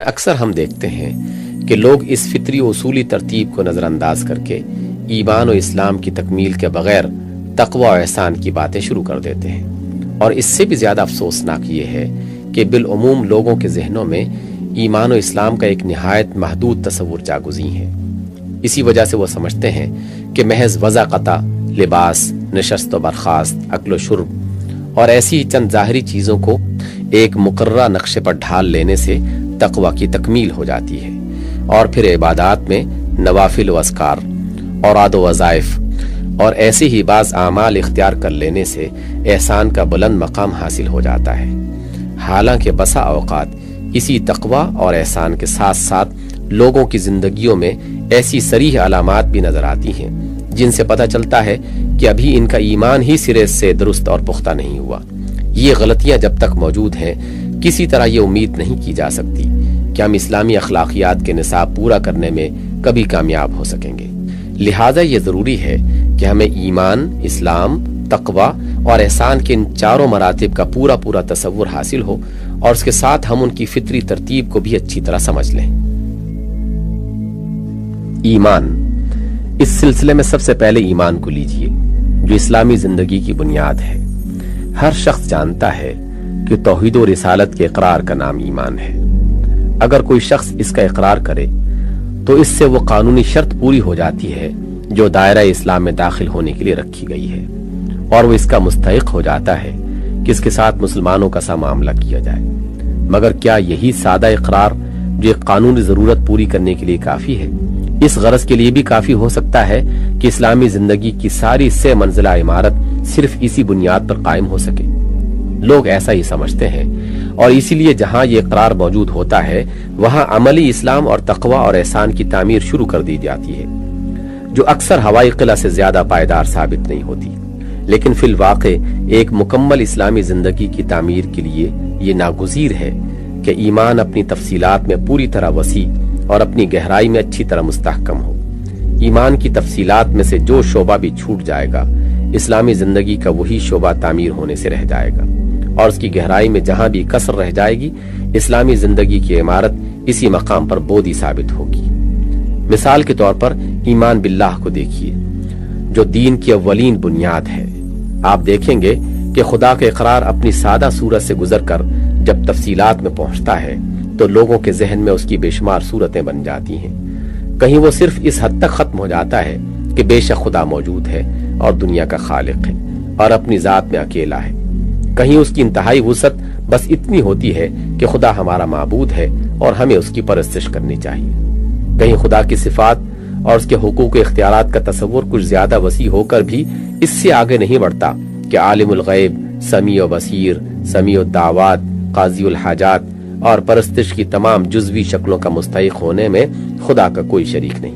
اکثر ہم دیکھتے ہیں کہ لوگ اس فطری و اصولی ترتیب کو نظر انداز کر کے ایمان و اسلام کی تکمیل کے بغیر تقوی و احسان کی باتیں شروع کر دیتے ہیں، اور اس سے بھی زیادہ افسوسناک یہ ہے کہ بالعموم لوگوں کے ذہنوں میں ایمان و اسلام کا ایک نہایت محدود تصور جاگزیں ہے۔ اسی وجہ سے وہ سمجھتے ہیں کہ محض وضع قطع، لباس، نشست و برخاست، اکل و شرب اور ایسی ہی چند ظاہری چیزوں کو ایک مقررہ نقشے پر ڈھال لینے سے تقوی کی تکمیل ہو جاتی ہے، اور پھر عبادات میں نوافل و اذکار، اوراد و وظائف اور ایسے ہی بعض اعمال اختیار کر لینے سے احسان کا بلند مقام حاصل ہو جاتا ہے۔ حالانکہ بسا اوقات اسی تقوی اور احسان کے ساتھ ساتھ لوگوں کی زندگیوں میں ایسی صریح علامات بھی نظر آتی ہیں جن سے پتہ چلتا ہے کہ ابھی ان کا ایمان ہی سرے سے درست اور پختہ نہیں ہوا۔ یہ غلطیاں جب تک موجود ہیں کسی طرح یہ امید نہیں کی جا سکتی کہ ہم اسلامی اخلاقیات کے نصاب پورا کرنے میں کبھی کامیاب ہو سکیں گے۔ لہٰذا یہ ضروری ہے کہ ہمیں ایمان، اسلام، تقوی اور احسان کے ان چاروں مراتب کا پورا تصور حاصل ہو، اور اس کے ساتھ ہم ان کی فطری ترتیب کو بھی اچھی طرح سمجھ لیں۔ ایمان، اس سلسلے میں سب سے پہلے ایمان کو لیجئے جو اسلامی زندگی کی بنیاد ہے۔ ہر شخص جانتا ہے کہ توحید و رسالت کے اقرار کا نام ایمان ہے۔ اگر کوئی شخص اس کا اقرار کرے تو اس سے وہ قانونی شرط پوری ہو جاتی ہے جو دائرہ اسلام میں داخل ہونے کے لیے رکھی گئی ہے، اور وہ اس کا مستحق ہو جاتا ہے کہ اس کے ساتھ مسلمانوں کا سا معاملہ کیا جائے۔ مگر کیا یہی سادہ اقرار جو ایک قانونی ضرورت پوری کرنے کے لیے کافی ہے؟ اس غرض کے لیے بھی کافی ہو سکتا ہے کہ اسلامی زندگی کی ساری سے منزلہ عمارت صرف اسی بنیاد پر قائم ہو سکے؟ لوگ ایسا ہی سمجھتے ہیں، اور اسی لیے جہاں یہ اقرار موجود ہوتا ہے وہاں عملی اسلام اور تقوی اور احسان کی تعمیر شروع کر دی جاتی ہے، جو اکثر ہوائی قلعہ سے زیادہ پائیدار ثابت نہیں ہوتی۔ لیکن فی الواقع ایک مکمل اسلامی زندگی کی تعمیر کے لیے یہ ناگزیر ہے کہ ایمان اپنی تفصیلات میں پوری طرح وسیع اور اپنی گہرائی میں اچھی طرح مستحکم ہو۔ ایمان کی تفصیلات میں سے جو شعبہ بھی چھوٹ جائے گا، اسلامی زندگی کا وہی شعبہ تعمیر ہونے سے رہ جائے گا، اور اس کی گہرائی میں جہاں بھی کسر رہ جائے گی، اسلامی زندگی کی عمارت اسی مقام پر بودی ثابت ہوگی۔ مثال کے طور پر ایمان باللہ کو دیکھیے جو دین کی اولین بنیاد ہے۔ آپ دیکھیں گے کہ خدا کا اقرار اپنی سادہ صورت سے گزر کر جب تفصیلات میں پہنچتا ہے تو لوگوں کے ذہن میں اس کی بے شمار صورتیں بن جاتی ہیں۔ کہیں وہ صرف اس حد تک ختم ہو جاتا ہے کہ بے شک خدا موجود ہے اور دنیا کا خالق ہے اور اپنی ذات میں اکیلا ہے۔ کہیں اس کی انتہائی وسعت بس اتنی ہوتی ہے کہ خدا ہمارا معبود ہے اور ہمیں اس کی پرستش کرنی چاہیے۔ کہیں خدا کی صفات اور اس کے حقوق و اختیارات کا تصور کچھ زیادہ وسیع ہو کر بھی اس سے آگے نہیں بڑھتا کہ عالم الغیب، سمیع و بصیر، سمیع الدعوات، قاضی الحاجات اور پرستش کی تمام جزوی شکلوں کا مستحق ہونے میں خدا کا کوئی شریک نہیں۔